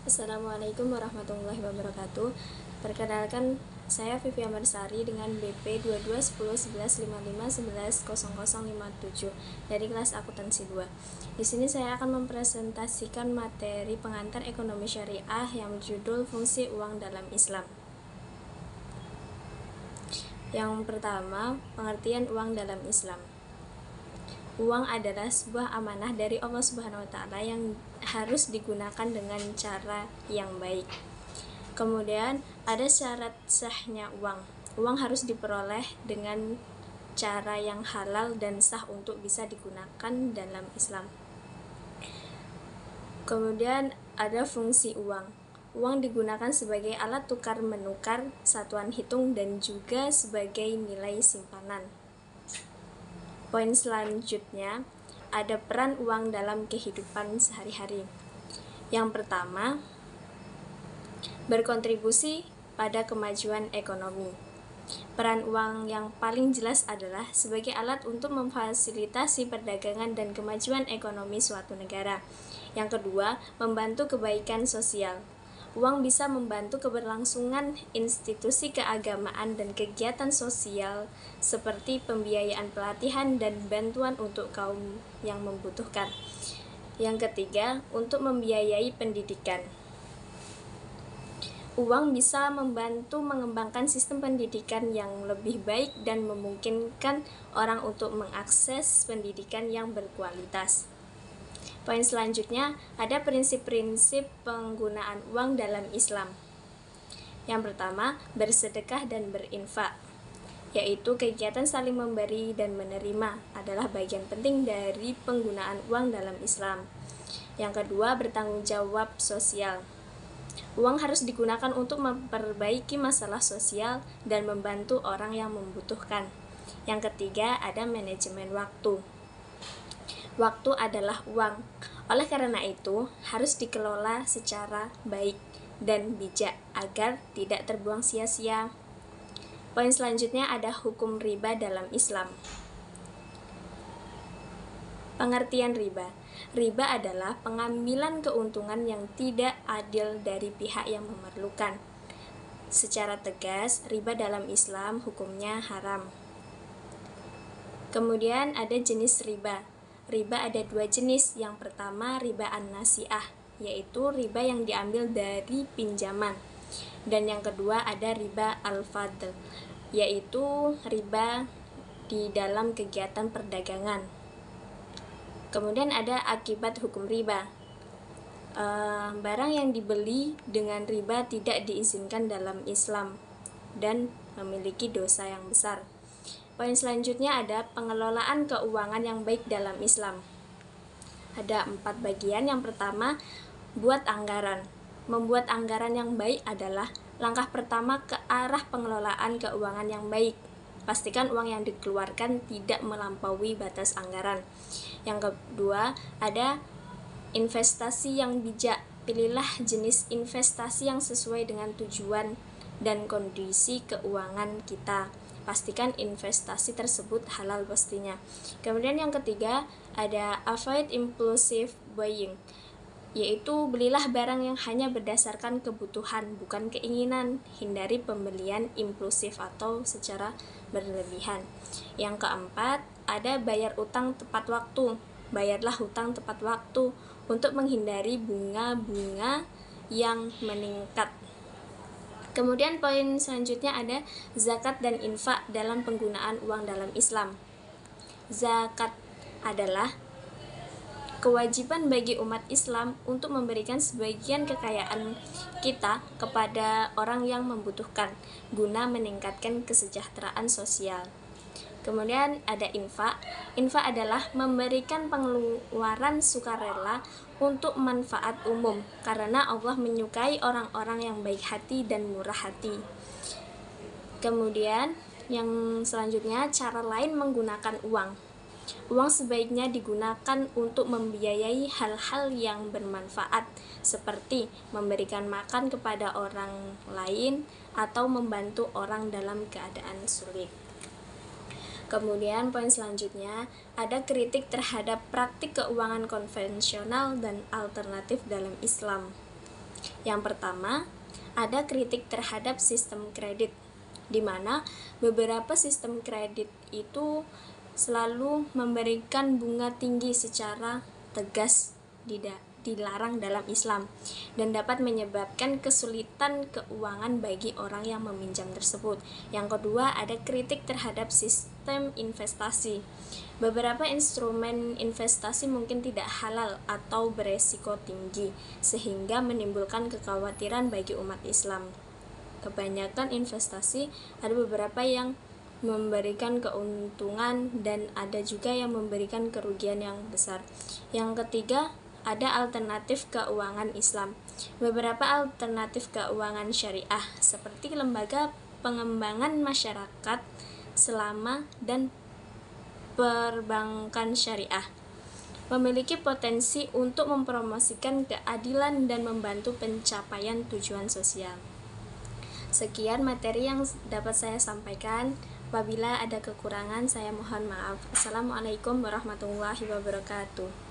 Assalamualaikum warahmatullahi wabarakatuh. Perkenalkan, saya Vivi Amarsari dengan BP 22101155110057 dari kelas akuntansi 2. Di sini saya akan mempresentasikan materi pengantar ekonomi syariah yang berjudul fungsi uang dalam Islam. Yang pertama, pengertian uang dalam Islam. Uang adalah sebuah amanah dari Allah Subhanahu wa Ta'ala yang harus digunakan dengan cara yang baik. Kemudian ada syarat sahnya uang. Uang harus diperoleh dengan cara yang halal dan sah untuk bisa digunakan dalam Islam. Kemudian ada fungsi uang. Uang digunakan sebagai alat tukar menukar, satuan hitung, dan juga sebagai nilai simpanan. Poin selanjutnya, ada peran uang dalam kehidupan sehari-hari. Yang pertama, berkontribusi pada kemajuan ekonomi. Peran uang yang paling jelas adalah sebagai alat untuk memfasilitasi perdagangan dan kemajuan ekonomi suatu negara. Yang kedua, membantu kebaikan sosial. Uang bisa membantu keberlangsungan institusi keagamaan dan kegiatan sosial seperti pembiayaan pelatihan dan bantuan untuk kaum yang membutuhkan. Yang ketiga, untuk membiayai pendidikan. Uang bisa membantu mengembangkan sistem pendidikan yang lebih baik dan memungkinkan orang untuk mengakses pendidikan yang berkualitas. Poin selanjutnya, ada prinsip-prinsip penggunaan uang dalam Islam. Yang pertama, bersedekah dan berinfak, yaitu kegiatan saling memberi dan menerima adalah bagian penting dari penggunaan uang dalam Islam. Yang kedua, bertanggung jawab sosial. Uang harus digunakan untuk memperbaiki masalah sosial dan membantu orang yang membutuhkan. Yang ketiga, ada manajemen waktu. Waktu adalah uang. Oleh karena itu, harus dikelola secara baik dan bijak agar tidak terbuang sia-sia. Poin selanjutnya ada hukum riba dalam Islam. Pengertian riba. Riba adalah pengambilan keuntungan yang tidak adil dari pihak yang memerlukan. Secara tegas, riba dalam Islam hukumnya haram. Kemudian ada jenis riba. Riba ada dua jenis. Yang pertama, riba an-nasi'ah, yaitu riba yang diambil dari pinjaman. Dan yang kedua ada riba al-fadl, yaitu riba di dalam kegiatan perdagangan. Kemudian ada akibat hukum riba. Barang yang dibeli dengan riba tidak diizinkan dalam Islam dan memiliki dosa yang besar. Poin selanjutnya ada pengelolaan keuangan yang baik dalam Islam. Ada 4 bagian. Yang pertama, buat anggaran. Membuat anggaran yang baik adalah langkah pertama ke arah pengelolaan keuangan yang baik. Pastikan uang yang dikeluarkan tidak melampaui batas anggaran. Yang kedua, ada investasi yang bijak. Pilihlah jenis investasi yang sesuai dengan tujuan dan kondisi keuangan kita. Pastikan investasi tersebut halal pastinya. Kemudian yang ketiga, ada avoid impulsive buying, yaitu belilah barang yang hanya berdasarkan kebutuhan, bukan keinginan. Hindari pembelian impulsif atau secara berlebihan. Yang keempat, ada bayar utang tepat waktu. Bayarlah hutang tepat waktu untuk menghindari bunga-bunga yang meningkat. Kemudian poin selanjutnya ada zakat dan infak dalam penggunaan uang dalam Islam. Zakat adalah kewajiban bagi umat Islam untuk memberikan sebagian kekayaan kita kepada orang yang membutuhkan guna meningkatkan kesejahteraan sosial. Kemudian ada infak. Infak adalah memberikan pengeluaran sukarela untuk manfaat umum, karena Allah menyukai orang-orang yang baik hati dan murah hati. Kemudian yang selanjutnya, cara lain menggunakan uang. Uang sebaiknya digunakan untuk membiayai hal-hal yang bermanfaat, seperti memberikan makan kepada orang lain atau membantu orang dalam keadaan sulit. Kemudian poin selanjutnya ada kritik terhadap praktik keuangan konvensional dan alternatif dalam Islam. Yang pertama, ada kritik terhadap sistem kredit, di mana beberapa sistem kredit itu selalu memberikan bunga tinggi secara tegas dilarang dalam Islam dan dapat menyebabkan kesulitan keuangan bagi orang yang meminjam tersebut. Yang kedua, ada kritik terhadap sistem investasi. Beberapa instrumen investasi mungkin tidak halal atau beresiko tinggi sehingga menimbulkan kekhawatiran bagi umat Islam. Kebanyakan investasi ada beberapa yang memberikan keuntungan dan ada juga yang memberikan kerugian yang besar. Yang ketiga, ada alternatif keuangan Islam. Beberapa alternatif keuangan syariah seperti lembaga pengembangan masyarakat selama dan perbankan syariah memiliki potensi untuk mempromosikan keadilan dan membantu pencapaian tujuan sosial. Sekian materi yang dapat saya sampaikan. Apabila ada kekurangan, saya mohon maaf. Assalamualaikum warahmatullahi wabarakatuh.